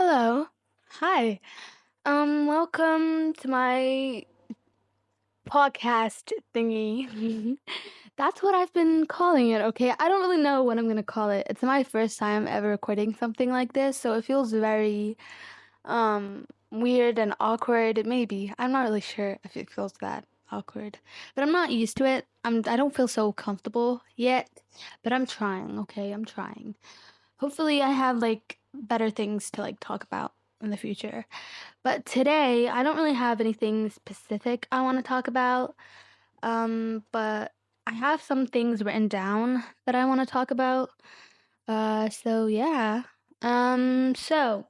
Hello. Hi. Welcome to my podcast thingy. That's what I've been calling it, okay? I don't really know what I'm gonna call it. It's my first time ever recording something like this, so it feels very weird and awkward. Maybe. I'm not really sure if it feels that awkward. But I'm not used to it. I don't feel so comfortable yet, but I'm trying, okay? I'm trying. Hopefully I have like better things to like talk about in the future. But today, I don't really have anything specific I want to talk about. But I have some things written down that I want to talk about. So yeah. So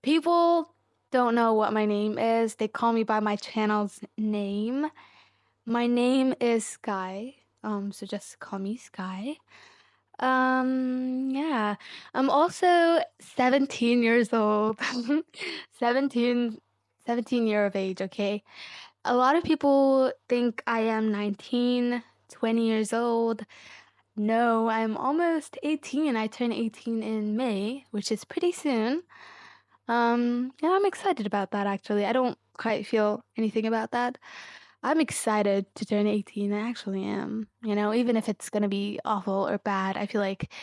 people don't know what my name is. They call me by my channel's name. My name is Sky. So just call me Sky. Yeah. I'm also 17 years old. 17, 17 year of age, okay? A lot of people think I am 19, 20 years old. No, I'm almost 18. I turn 18 in May, which is pretty soon. Yeah, I'm excited about that actually. I don't quite feel anything about that. I'm excited to turn 18. I actually am. Even if it's gonna be awful or bad, I feel like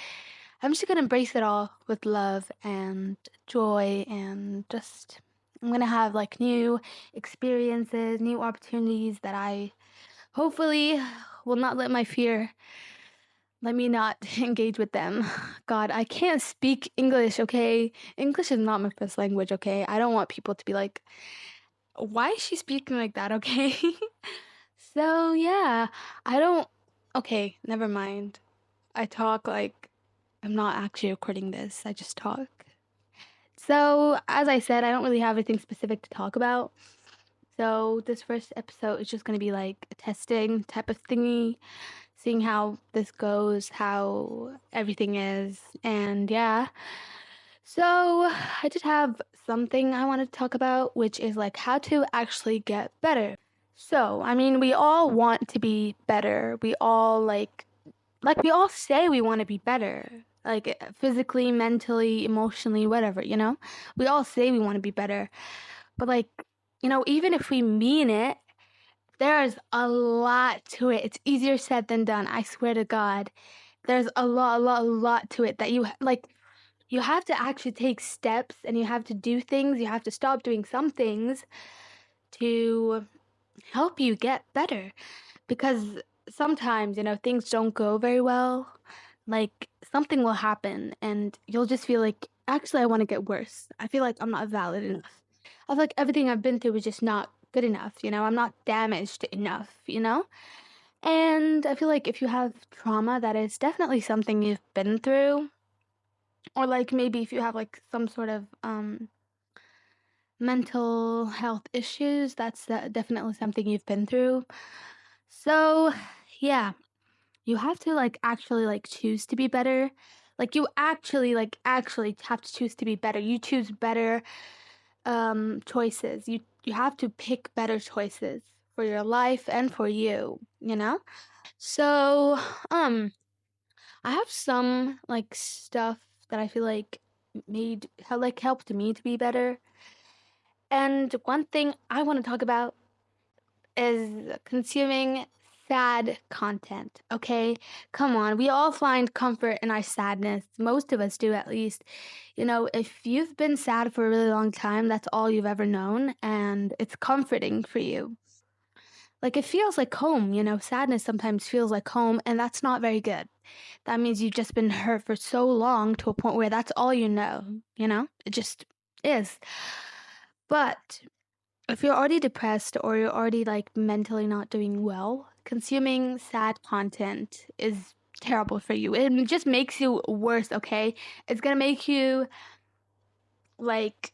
I'm just gonna embrace it all with love and joy and just I'm gonna have like new experiences, new opportunities that I hopefully will not let me not engage with them. God, I can't speak English, okay? English is not my first language, okay? I don't want people to be like, why is she speaking like that, okay? So, yeah, I don't. Okay, never mind. I talk like I'm not actually recording this, I just talk. So, as I said, I don't really have anything specific to talk about. So, this first episode is just going to be like a testing type of thingy, seeing how this goes, how everything is, and yeah. So, I did have something I wanted to talk about, which is like how to actually get better. So, I mean, we all want to be better. We all like we all say we want to be better. Like physically, mentally, emotionally, whatever, you know? We all say we want to be better. But like, even if we mean it, there's a lot to it. It's easier said than done. I swear to God. There's a lot to it that you have to actually take steps and you have to do things. You have to stop doing some things to help you get better. Because sometimes, things don't go very well. Like something will happen and you'll just feel like, actually, I want to get worse. I feel like I'm not valid enough. I feel like everything I've been through is just not good enough, I'm not damaged enough. And I feel like if you have trauma, that is definitely something you've been through. Or like maybe if you have like some sort of mental health issues, that's definitely something you've been through. So, yeah, you have to like actually like choose to be better. Like you actually have to choose to be better. You choose better choices. You have to pick better choices for your life and for you. So, I have some like stuff that I feel like helped me to be better. And one thing I want to talk about is consuming sad content, okay? Come on, we all find comfort in our sadness. Most of us do, at least. If you've been sad for a really long time, that's all you've ever known, and it's comforting for you. Like, it feels like home, sadness sometimes feels like home, and that's not very good. That means you've just been hurt for so long to a point where that's all you know? It just is. But if you're already depressed or you're already like mentally not doing well, consuming sad content is terrible for you. It just makes you worse, okay? It's gonna make you like,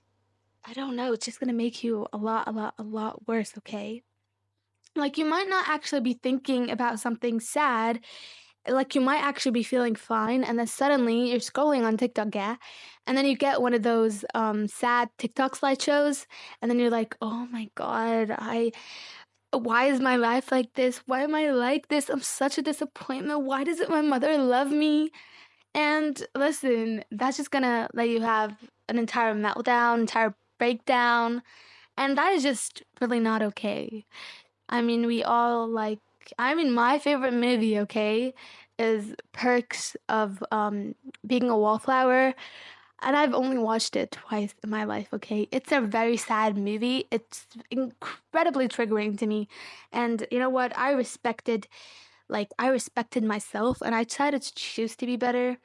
I don't know, it's just gonna make you a lot worse, okay? Like you might not actually be thinking about something sad, like you might actually be feeling fine, and then suddenly you're scrolling on TikTok, yeah, and then you get one of those sad TikTok slideshows, and then you're like, oh my God, why is my life like this? Why am I like this? I'm such a disappointment. Why doesn't my mother love me? And listen, that's just gonna let you have an entire meltdown, entire breakdown, and that is just really not okay. I mean, my favorite movie, okay, is Perks of Being a Wallflower, and I've only watched it twice in my life, okay? It's a very sad movie. It's incredibly triggering to me. And you know what? I respected myself and I decided to choose to be better.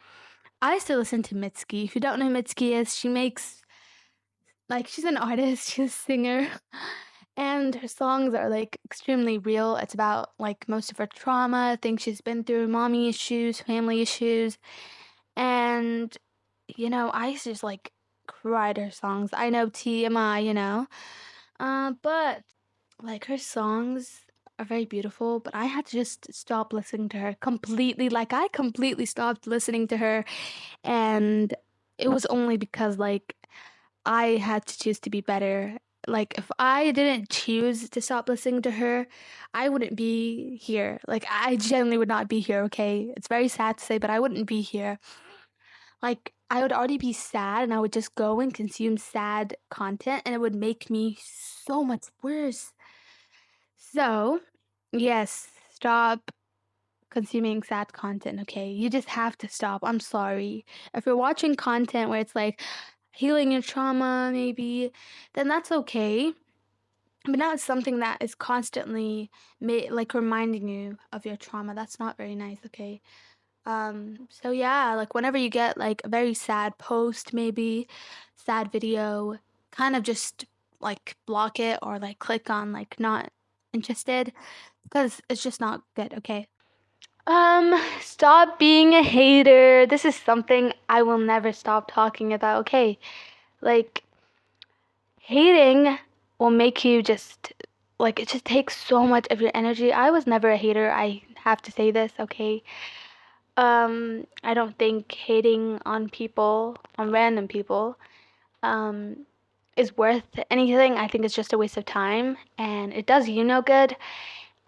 I used to listen to Mitski. If you don't know who Mitski is, she's an artist, she's a singer, and her songs are like extremely real. It's about like most of her trauma, things she's been through, mommy issues, family issues, and I used to just like cry to her songs. I know TMI, but like her songs are very beautiful, but I had to just stop listening to her completely. Like I completely stopped listening to her, and it was only because like I had to choose to be better. Like if I didn't choose to stop listening to her, I wouldn't be here. Like I genuinely would not be here, okay? It's very sad to say, but I wouldn't be here. Like I would already be sad and I would just go and consume sad content and it would make me so much worse. So, yes, stop consuming sad content, okay? You just have to stop. I'm sorry. If you're watching content where it's like healing your trauma, maybe, then that's okay. But not something that is constantly like reminding you of your trauma. That's not very nice, okay? So yeah, like whenever you get like a very sad post, maybe sad video, kind of just like block it or like click on like not interested because it's just not good, okay? Stop being a hater. This is something I will never stop talking about, okay? Like hating will make you just like it just takes so much of your energy. I was never a hater. I have to say this, okay? I don't think hating on people, on random people, um, is worth anything. I think it's just a waste of time, and it does you no good,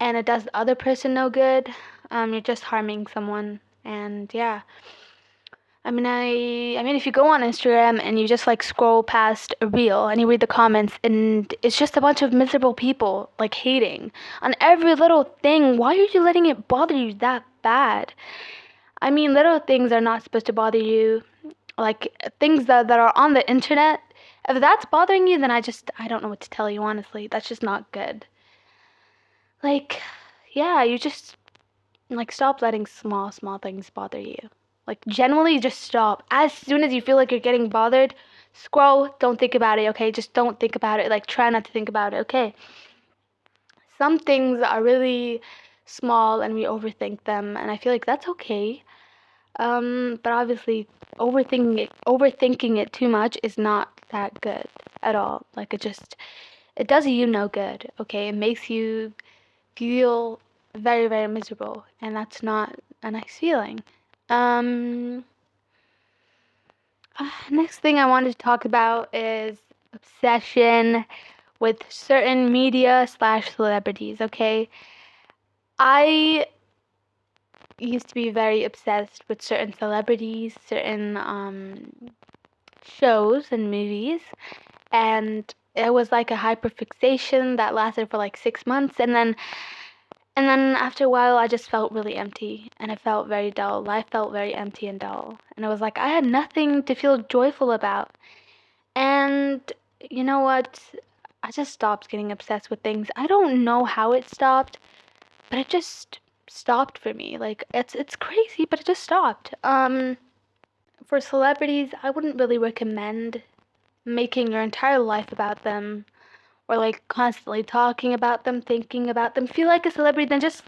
and it does the other person no good. You're just harming someone, and yeah. I mean, if you go on Instagram and you just like scroll past a reel and you read the comments, and it's just a bunch of miserable people like hating on every little thing. Why are you letting it bother you that bad? I mean, little things are not supposed to bother you. Like things that are on the internet. If that's bothering you, then I don't know what to tell you, honestly. That's just not good. Like, yeah, you just like stop letting small things bother you. Like generally just stop. As soon as you feel like you're getting bothered, scroll, don't think about it, okay? Just don't think about it. Like try not to think about it, okay? Some things are really small and we overthink them, and I feel like that's okay. But obviously overthinking it too much is not that good at all. Like it does you no good, okay? It makes you feel very, very miserable, and that's not a nice feeling. Um, Next thing I wanted to talk about is obsession with certain media slash celebrities, okay? I used to be very obsessed with certain celebrities, certain shows and movies, and it was like a hyperfixation that lasted for like 6 months, and then after a while I just felt really empty and I felt very dull. Life felt very empty and dull, and it was like I had nothing to feel joyful about. And you know what? I just stopped getting obsessed with things. I don't know how it stopped, but it just stopped for me. Like it's crazy, but it just stopped. For celebrities, I wouldn't really recommend making your entire life about them or like constantly talking about them, thinking about them. If you like a celebrity, then just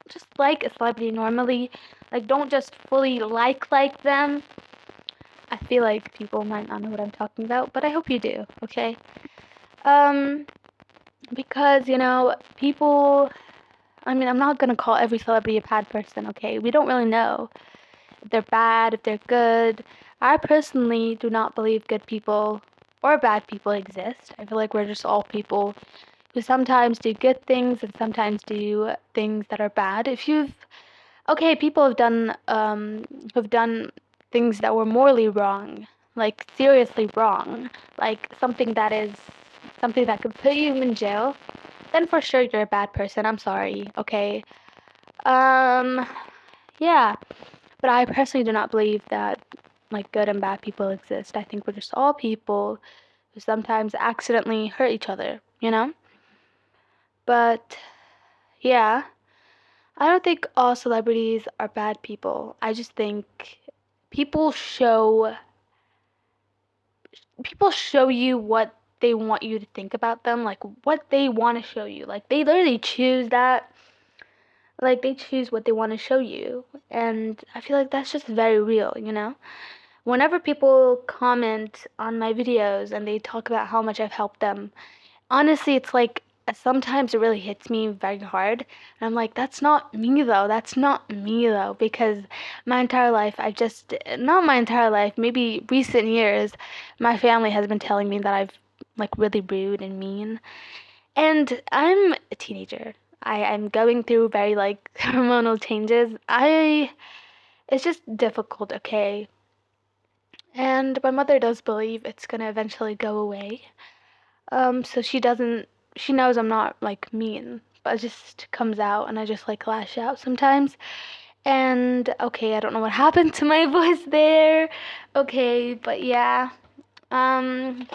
just like a celebrity normally. Like don't just fully like them. I feel like people might not know what I'm talking about, but I hope you do, okay? Um because people, I mean, I'm not gonna call every celebrity a bad person, okay? We don't really know if they're bad, if they're good. I personally do not believe good people or bad people exist. I feel like we're just all people who sometimes do good things and sometimes do things that are bad. Okay, people have done things that were morally wrong, like seriously wrong, like something that could put you in jail, then for sure you're a bad person. I'm sorry, okay? Um, yeah. But I personally do not believe that like good and bad people exist. I think we're just all people who sometimes accidentally hurt each other, you know? But yeah, I don't think all celebrities are bad people. I just think people show people show you what they want you to think about them, like what they want to show you. Like they literally choose that. Like they choose what they want to show you. And I feel like that's just very real, you know? Whenever people comment on my videos and they talk about how much I've helped them, honestly, it's like sometimes it really hits me very hard. And I'm like, that's not me though. That's not me though. Because my entire life, not my entire life, maybe recent years, my family has been telling me that I've like really rude and mean. And I'm a teenager. I'm going through very like hormonal changes. It's just difficult, okay? And my mother does believe it's gonna eventually go away. So she knows I'm not like mean, but it just comes out and I just like lash out sometimes. And okay, I don't know what happened to my voice there. Okay, but yeah. Um,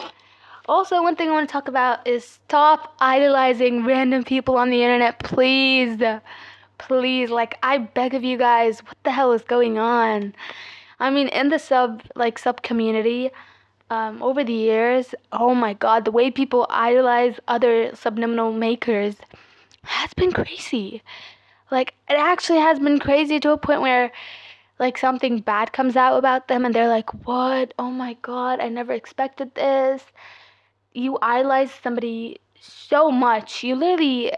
Also, one thing I want to talk about is stop idolizing random people on the internet, please. Please, like, I beg of you guys, what the hell is going on? I mean, in the sub community, over the years, oh my god, the way people idolize other subliminal makers has been crazy. Like, it actually has been crazy to a point where, like, something bad comes out about them and they're like, what? Oh my god, I never expected this. You idolize somebody so much, you literally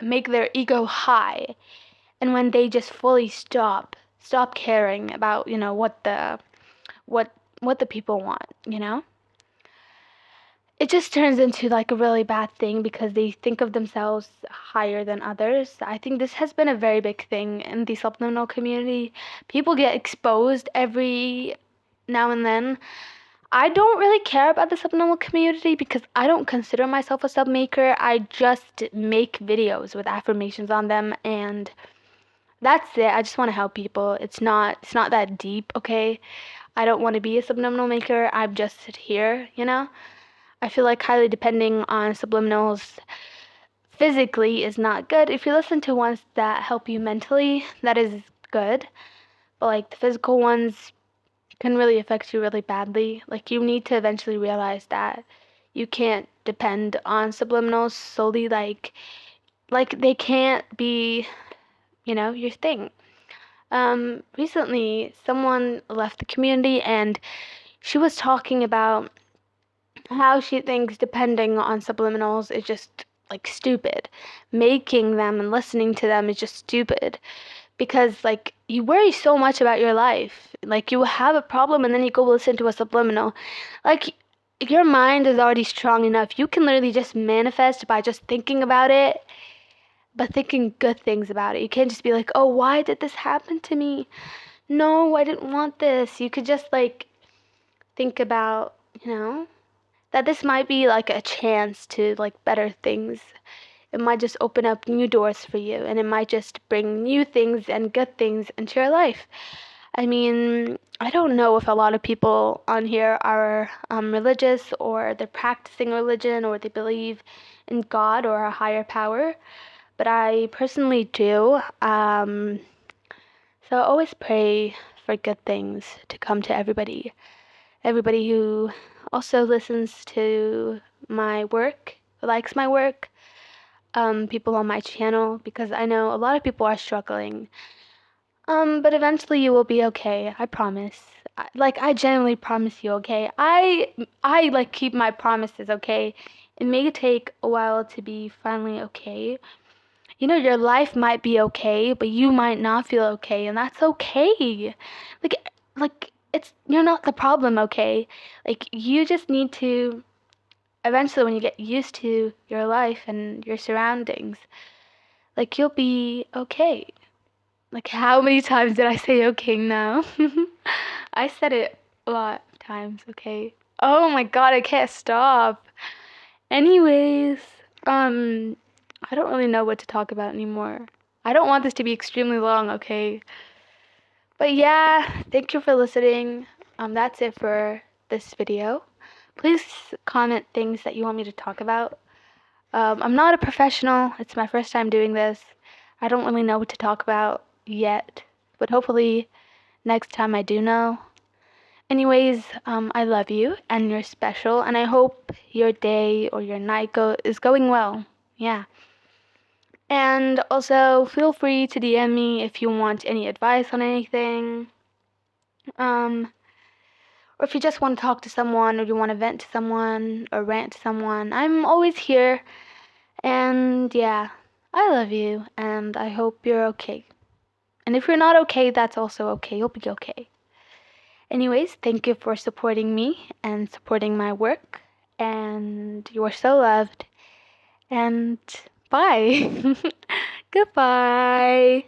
make their ego high. And when they just fully stop caring about, what what the people want, you know? It just turns into like a really bad thing because they think of themselves higher than others. I think this has been a very big thing in the subliminal community. People get exposed every now and then. I don't really care about the subliminal community because I don't consider myself a sub maker. I just make videos with affirmations on them and that's it. I just want to help people. It's not that deep, okay? I don't want to be a subliminal maker. I'm just here, you know? I feel like highly depending on subliminals physically is not good. If you listen to ones that help you mentally, that is good. But like the physical ones can really affect you really badly. Like you need to eventually realize that you can't depend on subliminals solely like they can't be, your thing. Recently someone left the community and she was talking about how she thinks depending on subliminals is just like stupid. Making them and listening to them is just stupid because like you worry so much about your life. Like you have a problem and then you go listen to a subliminal. Like your mind is already strong enough. You can literally just manifest by just thinking about it, but thinking good things about it. You can't just be like, "Oh, why did this happen to me? No, I didn't want this." You could just like think about, that this might be like a chance to like better things. It might just open up new doors for you and it might just bring new things and good things into your life. I mean, I don't know if a lot of people on here are religious or they're practicing religion or they believe in God or a higher power, but I personally do. So I always pray for good things to come to everybody who also listens to my work, likes my work, people on my channel, because I know a lot of people are struggling. But eventually you will be okay. I promise. I genuinely promise you, okay? I like keep my promises, okay? It may take a while to be finally okay. Your life might be okay, but you might not feel okay, and that's okay. Like you're not the problem, okay? Like you just need to eventually when you get used to your life and your surroundings, like you'll be okay. Like how many times did I say okay now? I said it a lot of times, okay? Oh my god, I can't stop. Anyways, I don't really know what to talk about anymore. I don't want this to be extremely long, okay? But yeah, thank you for listening. That's it for this video. Please comment things that you want me to talk about. I'm not a professional. It's my first time doing this. I don't really know what to talk about yet, but hopefully next time I do know. Anyways, I love you and you're special, and I hope your day or your night is going well. Yeah. And also, feel free to DM me if you want any advice on anything. Or if you just want to talk to someone, or you want to vent to someone, or rant to someone, I'm always here. And yeah, I love you, and I hope you're okay. And if you're not okay, that's also okay. You'll be okay. Anyways, thank you for supporting me and supporting my work. And you are so loved. And bye. Goodbye.